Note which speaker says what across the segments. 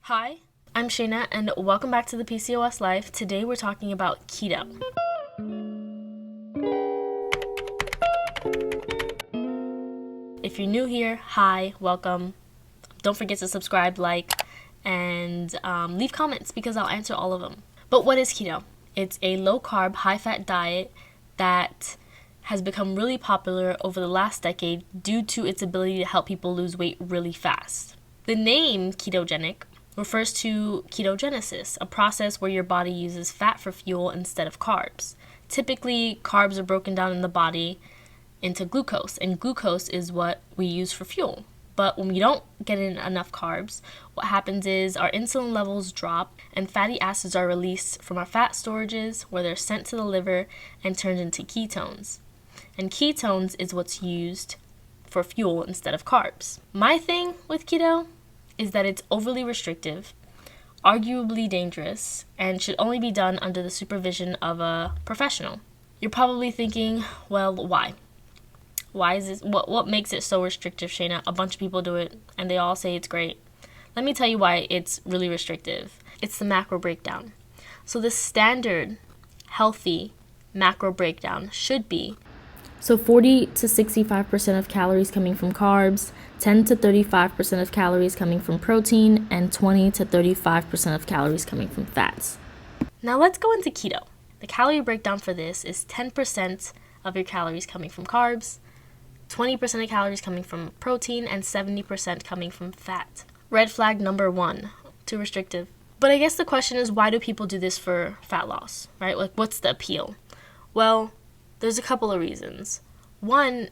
Speaker 1: Hi, I'm Shayna, and welcome back to the PCOS Life. Today we're talking about keto. If you're new here, hi, welcome. Don't forget to subscribe, like, and leave comments because I'll answer all of them. But what is keto? It's a low-carb, high-fat diet that has become really popular over the last decade due to its ability to help people lose weight really fast. The name ketogenic refers to ketogenesis, a process where your body uses fat for fuel instead of carbs. Typically, carbs are broken down in the body into glucose, and glucose is what we use for fuel. But when we don't get in enough carbs, what happens is our insulin levels drop and fatty acids are released from our fat storages where they're sent to the liver and turned into ketones. And ketones is what's used for fuel instead of carbs. My thing with keto is that it's overly restrictive, arguably dangerous, and should only be done under the supervision of a professional. You're probably thinking, well, why? Why is this? What makes it so restrictive, Shayna? A bunch of people do it, and they all say it's great. Let me tell you why it's really restrictive. It's the macro breakdown. So the standard healthy macro breakdown should be 40 to 65% of calories coming from carbs, 10 to 35% of calories coming from protein, and 20 to 35% of calories coming from fats. Now let's go into keto. The calorie breakdown for this is 10% of your calories coming from carbs, 20% of calories coming from protein, and 70% coming from fat. Red flag number 1, too restrictive. But I guess the question is, why do people do this for fat loss, right? Like, what's the appeal? Well, there's a couple of reasons. One,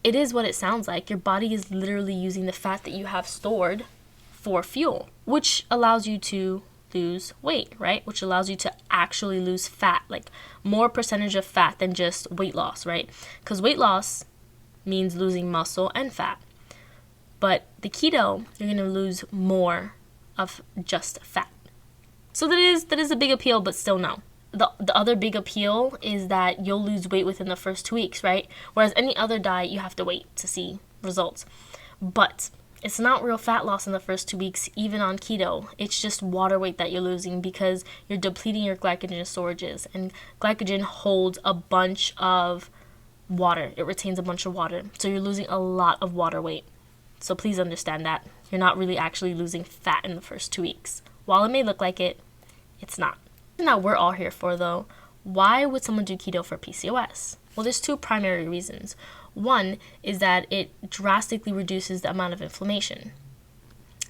Speaker 1: it is what it sounds like. Your body is literally using the fat that you have stored for fuel, which allows you to lose weight, right? Which allows you to actually lose fat, like more percentage of fat than just weight loss, right? Because weight loss means losing muscle and fat. But the keto, you're going to lose more of just fat. So that is a big appeal, but still no. The other big appeal is that you'll lose weight within the first 2 weeks, right? Whereas any other diet, you have to wait to see results. But it's not real fat loss in the first 2 weeks, even on keto. It's just water weight that you're losing because you're depleting your glycogen storages. And glycogen holds a bunch of water. It retains a bunch of water. So you're losing a lot of water weight. So please understand that. You're not really actually losing fat in the first 2 weeks. While it may look like it, it's not. Now we're all here for though, why would someone do keto for PCOS? Well, there's 2 primary reasons. One is that it drastically reduces the amount of inflammation.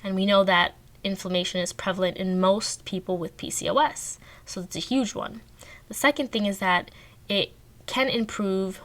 Speaker 1: And we know that inflammation is prevalent in most people with PCOS. So it's a huge one. The second thing is that it can improve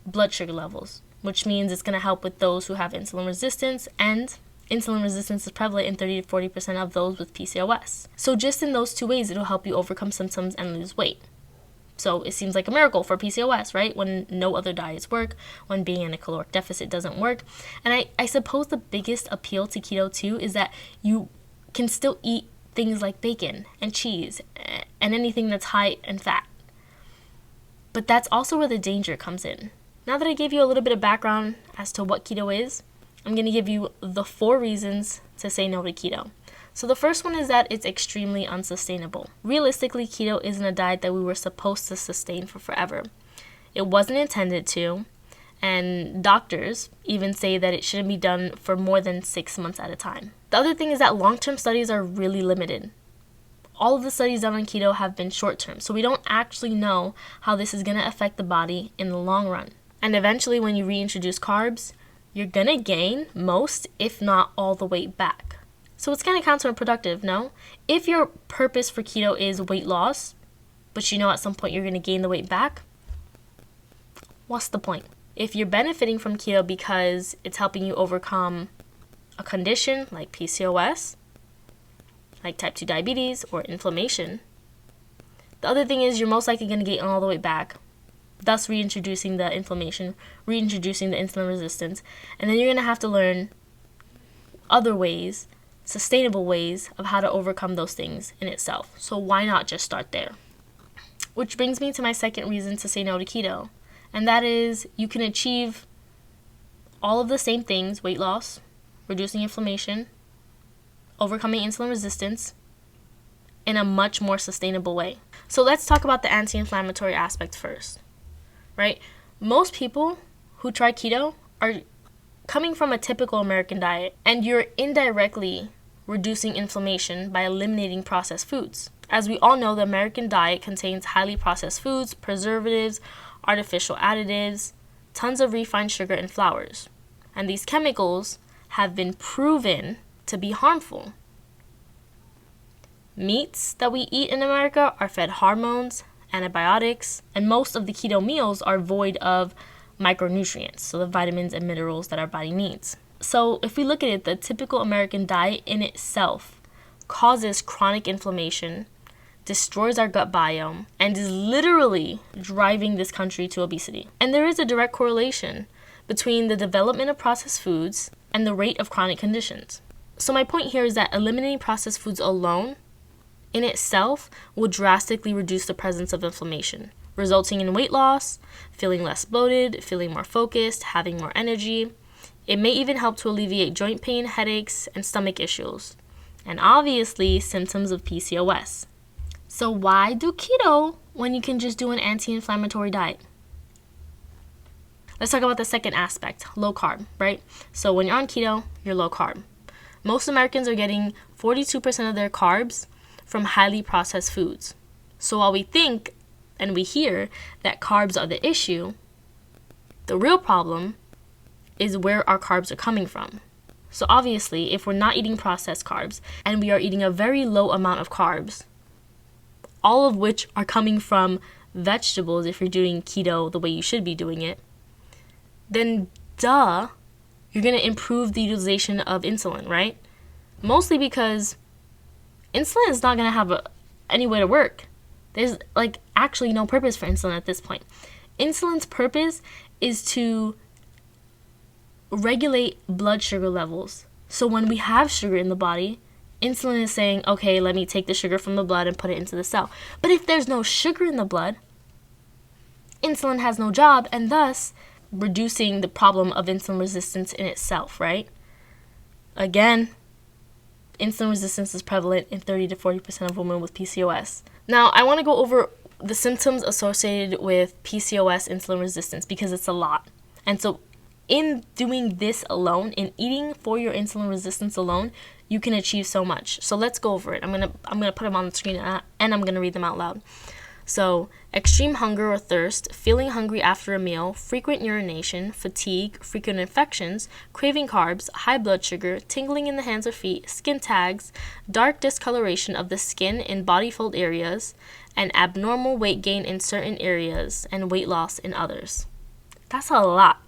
Speaker 1: blood sugar levels, which means it's going to help with those who have insulin resistance, and insulin resistance is prevalent in 30 to 40% of those with PCOS. So just in those 2 ways, it'll help you overcome symptoms and lose weight. So it seems like a miracle for PCOS, right? When no other diets work, when being in a caloric deficit doesn't work. And I suppose the biggest appeal to keto too is that you can still eat things like bacon and cheese and anything that's high in fat. But that's also where the danger comes in. Now that I gave you a little bit of background as to what keto is, I'm going to give you the 4 reasons to say no to keto. So the first one is that it's extremely unsustainable. Realistically, keto isn't a diet that we were supposed to sustain for forever. It wasn't intended to, and doctors even say that it shouldn't be done for more than 6 months at a time. The other thing is that long-term studies are really limited. All of the studies done on keto have been short-term, so we don't actually know how this is going to affect the body in the long run. And eventually, when you reintroduce carbs, you're going to gain most, if not all the weight back. So it's kind of counterproductive, no? If your purpose for keto is weight loss, but you know at some point you're going to gain the weight back, what's the point? If you're benefiting from keto because it's helping you overcome a condition like PCOS, like type 2 diabetes or inflammation, the other thing is you're most likely going to gain all the weight back, thus reintroducing the inflammation, reintroducing the insulin resistance, and then you're going to have to learn other ways, sustainable ways of how to overcome those things in itself. So why not just start there? Which brings me to my second reason to say no to keto, and that is you can achieve all of the same things, weight loss, reducing inflammation, overcoming insulin resistance in a much more sustainable way. So let's talk about the anti-inflammatory aspect first, right? Most people who try keto are coming from a typical American diet, and you're indirectly reducing inflammation by eliminating processed foods. As we all know, the American diet contains highly processed foods, preservatives, artificial additives, tons of refined sugar and flours. And these chemicals have been proven to be harmful. Meats that we eat in America are fed hormones, antibiotics, and most of the keto meals are void of micronutrients, so the vitamins and minerals that our body needs. So if we look at it, the typical American diet in itself causes chronic inflammation, destroys our gut biome, and is literally driving this country to obesity. And there is a direct correlation between the development of processed foods and the rate of chronic conditions. So my point here is that eliminating processed foods alone in itself will drastically reduce the presence of inflammation, resulting in weight loss, feeling less bloated, feeling more focused, having more energy. It may even help to alleviate joint pain, headaches, and stomach issues, and obviously symptoms of PCOS. So why do keto when you can just do an anti-inflammatory diet? Let's talk about the second aspect, low carb, right? So when you're on keto, you're low carb. Most Americans are getting 42% of their carbs from highly processed foods. So while we think and we hear that carbs are the issue, the real problem is where our carbs are coming from. So obviously, if we're not eating processed carbs and we are eating a very low amount of carbs, all of which are coming from vegetables if you're doing keto the way you should be doing it, then you're going to improve the utilization of insulin, right? Mostly because insulin is not going to have any way to work. There's actually no purpose for insulin at this point. Insulin's purpose is to regulate blood sugar levels. So when we have sugar in the body, insulin is saying, okay, let me take the sugar from the blood and put it into the cell. But if there's no sugar in the blood, insulin has no job, and thus reducing the problem of insulin resistance in itself, right? Again, insulin resistance is prevalent in 30 to 40% of women with PCOS. Now, I want to go over the symptoms associated with PCOS insulin resistance because it's a lot. And so in doing this alone, in eating for your insulin resistance alone, you can achieve so much. So let's go over it. I'm gonna put them on the screen and I'm gonna read them out loud. So, extreme hunger or thirst, feeling hungry after a meal, frequent urination, fatigue, frequent infections, craving carbs, high blood sugar, tingling in the hands or feet, skin tags, dark discoloration of the skin in body fold areas, and abnormal weight gain in certain areas and weight loss in others. That's a lot.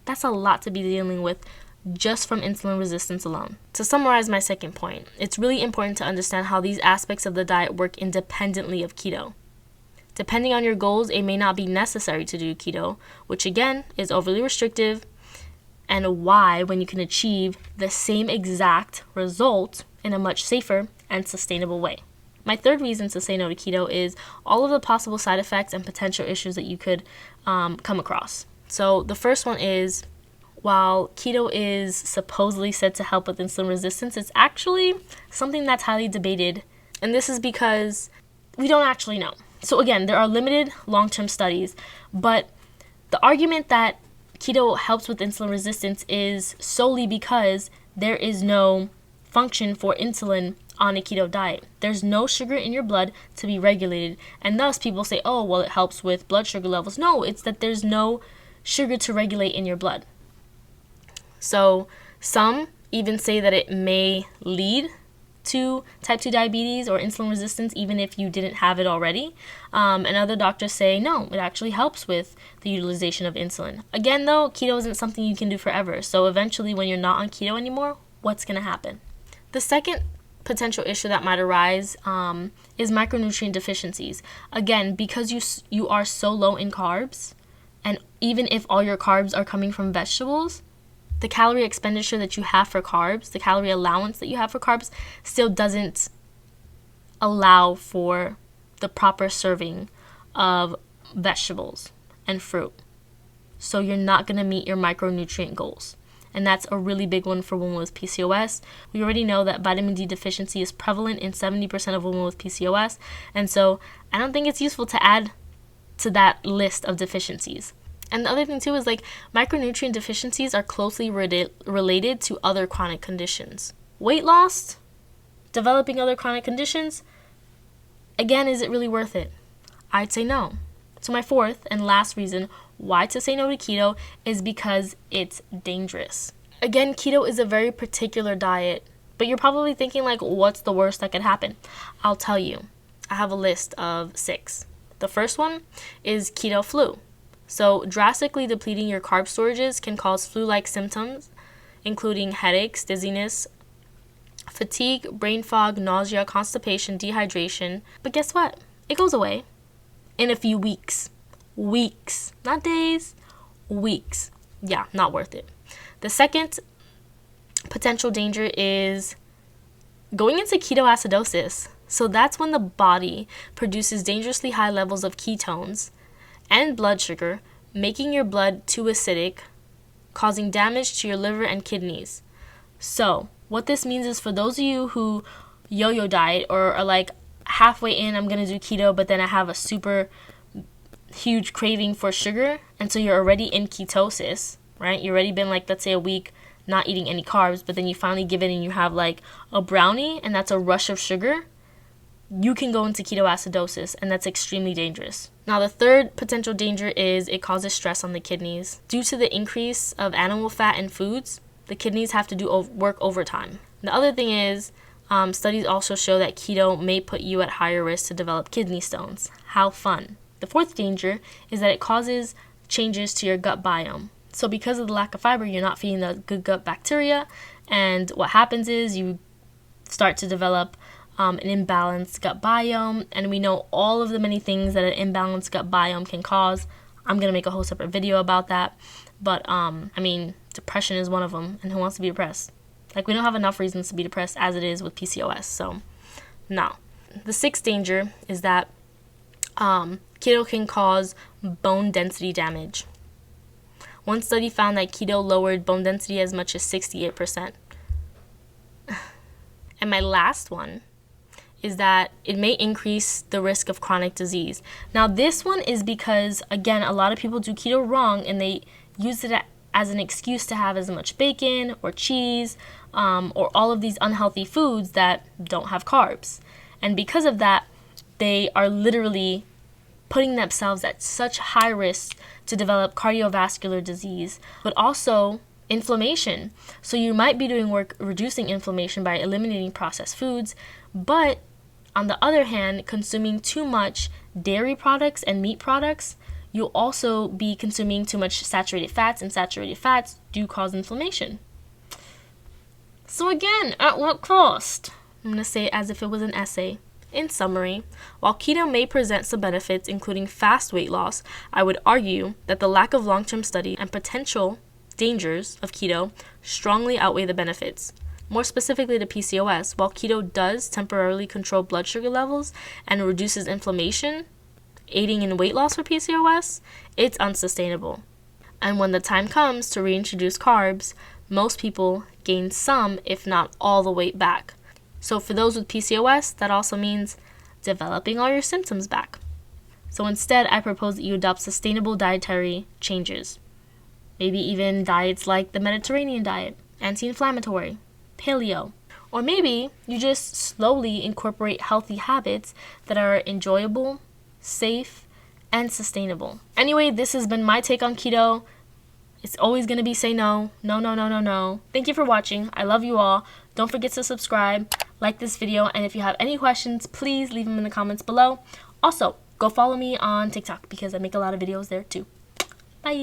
Speaker 1: That's a lot to be dealing with just from insulin resistance alone. To summarize my second point, it's really important to understand how these aspects of the diet work independently of keto. Depending on your goals, it may not be necessary to do keto, which again is overly restrictive, and why when you can achieve the same exact result in a much safer and sustainable way. My third reason to say no to keto is all of the possible side effects and potential issues that you could come across. So the first one is, while keto is supposedly said to help with insulin resistance, it's actually something that's highly debated, and this is because we don't actually know. So again, there are limited long-term studies, but the argument that keto helps with insulin resistance is solely because there is no function for insulin on a keto diet. There's no sugar in your blood to be regulated, and thus people say, oh, well, it helps with blood sugar levels. No, it's that there's no sugar to regulate in your blood. So some even say that it may lead to type 2 diabetes or insulin resistance even if you didn't have it already. And other doctors say no, it actually helps with the utilization of insulin. Again though, keto isn't something you can do forever. So eventually when you're not on keto anymore, what's going to happen? The second potential issue that might arise is micronutrient deficiencies. Again, because you are so low in carbs, and even if all your carbs are coming from vegetables, the calorie expenditure that you have for carbs, the calorie allowance that you have for carbs, still doesn't allow for the proper serving of vegetables and fruit. So you're not going to meet your micronutrient goals. and that's a really big one for women with PCOS. We already know that vitamin D deficiency is prevalent in 70% of women with PCOS, and so I don't think it's useful to add to that list of deficiencies. And the other thing too is like micronutrient deficiencies are closely related to other chronic conditions. Weight loss, developing other chronic conditions, again, is it really worth it? I'd say no. So my fourth and last reason why to say no to keto is because it's dangerous. Again, keto is a very particular diet, but you're probably thinking like, what's the worst that could happen? I'll tell you. I have a list of 6. The first one is keto flu. So drastically depleting your carb storages can cause flu-like symptoms, including headaches, dizziness, fatigue, brain fog, nausea, constipation, dehydration. But guess what? It goes away in a few weeks. Weeks, not days, weeks. Yeah, not worth it. The second potential danger is going into ketoacidosis. So that's when the body produces dangerously high levels of ketones and blood sugar, making your blood too acidic, causing damage to your liver and kidneys. So what this means is for those of you who yo-yo diet or are like halfway in, I'm going to do keto, but then I have a super huge craving for sugar, and so you're already in ketosis, right? You've already been like, let's say a week not eating any carbs, but then you finally give in and you have like a brownie, and that's a rush of sugar. You can go into ketoacidosis, and that's extremely dangerous. Now, the third potential danger is it causes stress on the kidneys. Due to the increase of animal fat in foods, the kidneys have to do work overtime. The other thing is, studies also show that keto may put you at higher risk to develop kidney stones. How fun. The fourth danger is that it causes changes to your gut biome. So because of the lack of fiber, you're not feeding the good gut bacteria, and what happens is you start to develop an imbalanced gut biome, and we know all of the many things that an imbalanced gut biome can cause. I'm going to make a whole separate video about that, but depression is one of them, and who wants to be depressed? Like, we don't have enough reasons to be depressed as it is with PCOS, so no. The sixth danger is that keto can cause bone density damage. One study found that keto lowered bone density as much as 68%. And my last one is that it may increase the risk of chronic disease. Now, this one is because, again, a lot of people do keto wrong, and they use it as an excuse to have as much bacon or cheese or all of these unhealthy foods that don't have carbs. And because of that, they are literally putting themselves at such high risk to develop cardiovascular disease, but also inflammation. So you might be doing work reducing inflammation by eliminating processed foods, but on the other hand, consuming too much dairy products and meat products, you'll also be consuming too much saturated fats, and saturated fats do cause inflammation. So again, at what cost? I'm going to say it as if it was an essay. In summary, while keto may present some benefits, including fast weight loss, I would argue that the lack of long-term study and potential dangers of keto strongly outweigh the benefits. More specifically to PCOS, while keto does temporarily control blood sugar levels and reduces inflammation, aiding in weight loss for PCOS, it's unsustainable. And when the time comes to reintroduce carbs, most people gain some, if not all, the weight back. So for those with PCOS, that also means developing all your symptoms back. So instead, I propose that you adopt sustainable dietary changes. Maybe even diets like the Mediterranean diet, anti-inflammatory, paleo. Or maybe you just slowly incorporate healthy habits that are enjoyable, safe, and sustainable. Anyway, this has been my take on keto. It's always going to be say no. No, no, no, no, no. Thank you for watching. I love you all. Don't forget to subscribe, like this video, and if you have any questions, please leave them in the comments below. Also, go follow me on TikTok because I make a lot of videos there too.